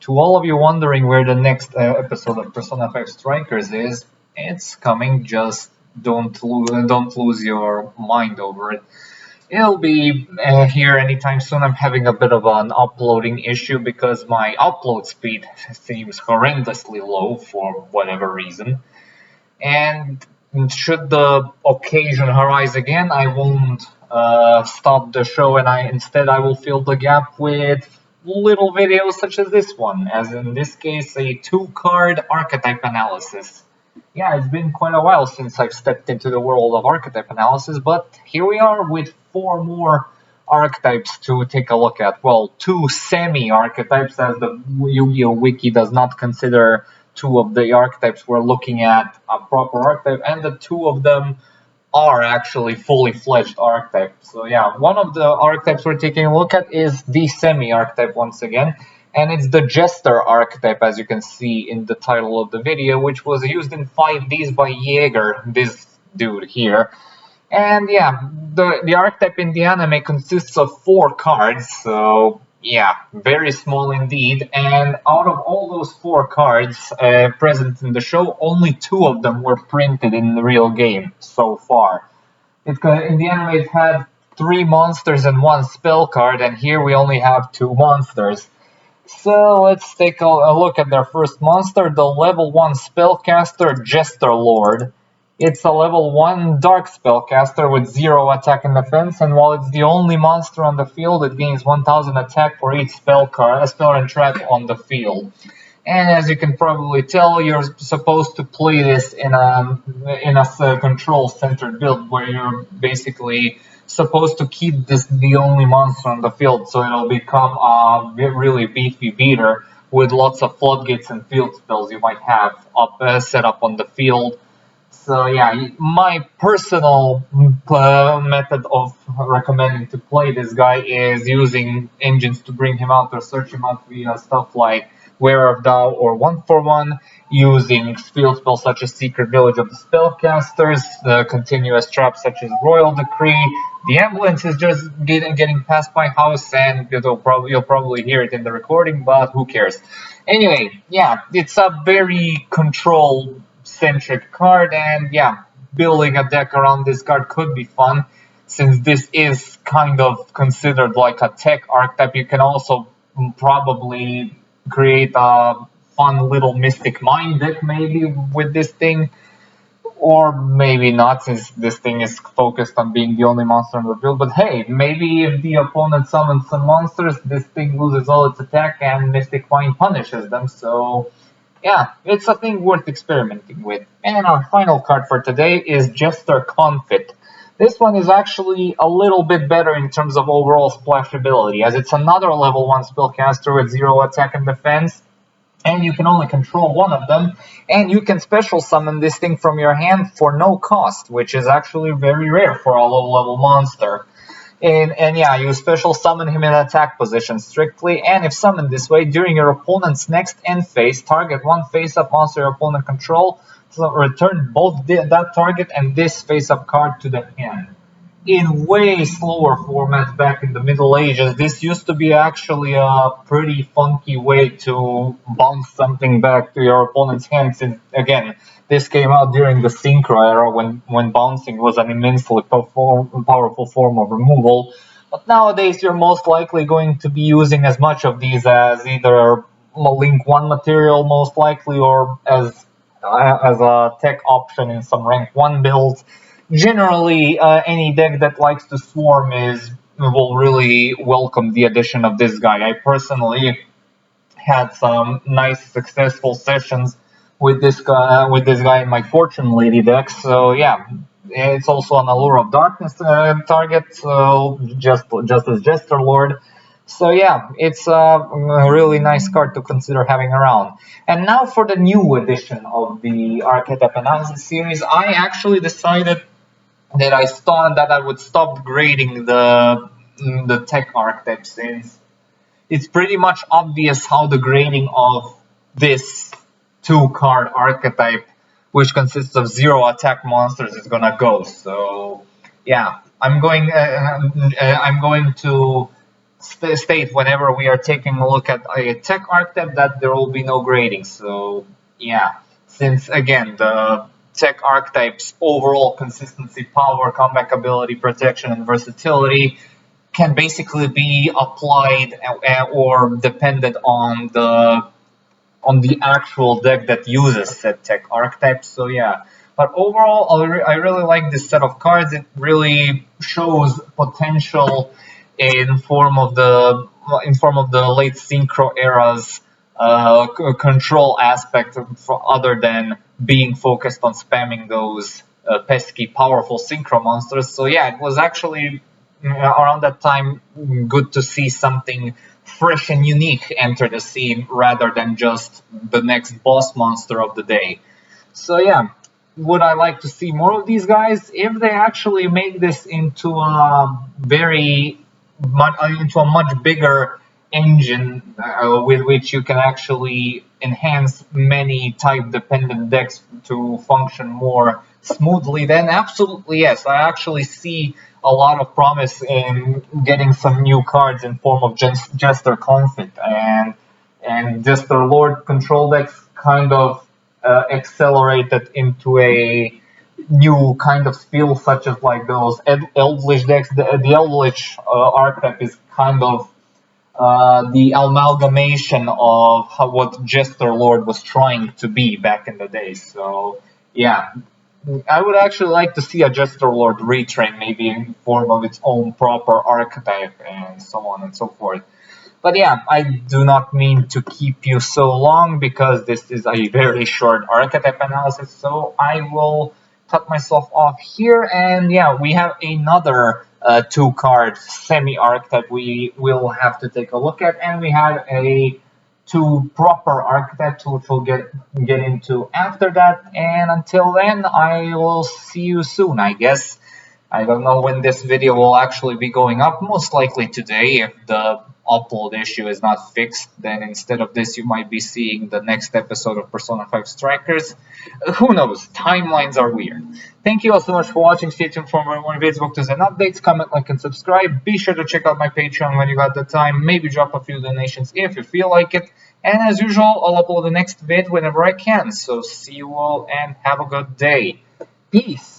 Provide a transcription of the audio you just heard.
To all of you wondering where the next episode of Persona 5 Strikers is, it's coming. Just don't lose your mind over it. It'll be here anytime soon. I'm having a bit of an uploading issue because my upload speed seems horrendously low for whatever reason. And should the occasion arise again, I won't stop the show, and instead I will fill the gap with little videos such as this one, as in this case a 2-card archetype analysis. Yeah, it's been quite a while since I've stepped into the world of archetype analysis, but here we are with 4 more archetypes to take a look at. Well, 2 semi-archetypes, as the Yu-Gi-Oh! Wiki does not consider 2 of the archetypes we're looking at a proper archetype, and the 2 of them are actually fully fledged archetypes. So yeah, one of the archetypes we're taking a look at is the semi-archetype once again, and it's the Jester archetype, as you can see in the title of the video, which was used in 5Ds by Jaeger, this dude here. And yeah, the archetype in the anime consists of 4 cards, so yeah, very small indeed. And out of all those 4 cards present in the show, only 2 of them were printed in the real game so far. In the anime, it had 3 monsters and 1 spell card, and here we only have 2 monsters. So let's take a look at their first monster, the level 1 spellcaster Jester Lord. It's a level 1 dark spellcaster with 0 attack and defense, and while it's the only monster on the field, it gains 1000 attack for each spell and trap on the field. And as you can probably tell, you're supposed to play this in a control-centered build where you're basically supposed to keep this the only monster on the field, so it'll become a really beefy beater with lots of floodgates and field spells you might have set up on the field. So yeah, my personal method of recommending to play this guy is using engines to bring him out or search him out via stuff like Wearer of Tao or 1-for-1, using field spells such as Secret Village of the Spellcasters, continuous traps such as Royal Decree. The ambulance is just getting past my house, and you'll probably hear it in the recording, but who cares? Anyway, yeah, it's a very control-centric card, and yeah, building a deck around this card could be fun. Since this is kind of considered like a tech archetype, you can also probably create a fun little Mystic Mind deck maybe with this thing, or maybe not, since this thing is focused on being the only monster on the field. But hey, maybe if the opponent summons some monsters, this thing loses all its attack and Mystic Mind punishes them. So yeah, it's a thing worth experimenting with. And our final card for today is Jester Confit. This one is actually a little bit better in terms of overall splashability, as it's another level 1 spellcaster with 0 attack and defense, and you can only control 1 of them, and you can special summon this thing from your hand for no cost, which is actually very rare for a low level monster. And yeah, you special summon him in attack position strictly, and if summoned this way, during your opponent's next end phase, target 1 face-up monster your opponent control, so return both that target and this face-up card to the hand. In way slower formats back in the Middle Ages, this used to be actually a pretty funky way to bounce something back to your opponent's hand, since, again, this came out during the Synchro era when bouncing was an immensely powerful form of removal. But nowadays, you're most likely going to be using as much of these as either Link 1 material, most likely, or as a tech option in some rank 1 builds. Generally, any deck that likes to swarm will really welcome the addition of this guy. I personally had some nice successful sessions with this guy in my Fortune Lady deck. So yeah, it's also an Allure of Darkness target, so just as Jester Lord. So yeah, it's a really nice card to consider having around. And now for the new edition of the Archetype Analysis series, I actually decided that I would stop grading the tech archetypes, since it's pretty much obvious how the grading of this 2-card archetype, which consists of 0 attack monsters, is gonna go. So yeah, I'm going to state whenever we are taking a look at a tech archetype that there will be no grading. So yeah, since again the tech archetypes overall consistency, power, comeback ability, protection, and versatility can basically be applied or dependent on the actual deck that uses said tech archetype. So yeah, but overall, I really like this set of cards. It really shows potential in form of the late synchro era's control aspect, other than being focused on spamming those pesky, powerful synchro monsters. So yeah, it was actually around that time good to see something fresh and unique enter the scene rather than just the next boss monster of the day. So yeah, would I like to see more of these guys? If they actually make this into a into a much bigger engine with which you can actually enhance many type dependent decks to function more smoothly, then absolutely yes. I actually see a lot of promise in getting some new cards in form of Jester Conflict and Jester Lord control decks kind of accelerated into a new kind of feel, such as like those Eldritch decks. The Eldritch archetype is kind of the amalgamation of what Jester Lord was trying to be back in the day. So yeah, I would actually like to see a Jester Lord retrain, maybe in form of its own proper archetype and so on and so forth. But yeah, I do not mean to keep you so long because this is a very short archetype analysis, so I will cut myself off here. And yeah, we have another two card semi archetype we will have to take a look at, and we have a two proper archetypes which we'll get into after that. And until then, I will see you soon, I guess. I don't know when this video will actually be going up. Most likely today. If the upload issue is not fixed, then instead of this you might be seeing the next episode of Persona 5 Strikers. Who knows? Timelines are weird. Thank you all so much for watching. Stay tuned for more Facebook news and updates. Comment, like, and subscribe. Be sure to check out my Patreon when you got the time. Maybe drop a few donations if you feel like it. And as usual, I'll upload the next vid whenever I can. So see you all and have a good day. Peace.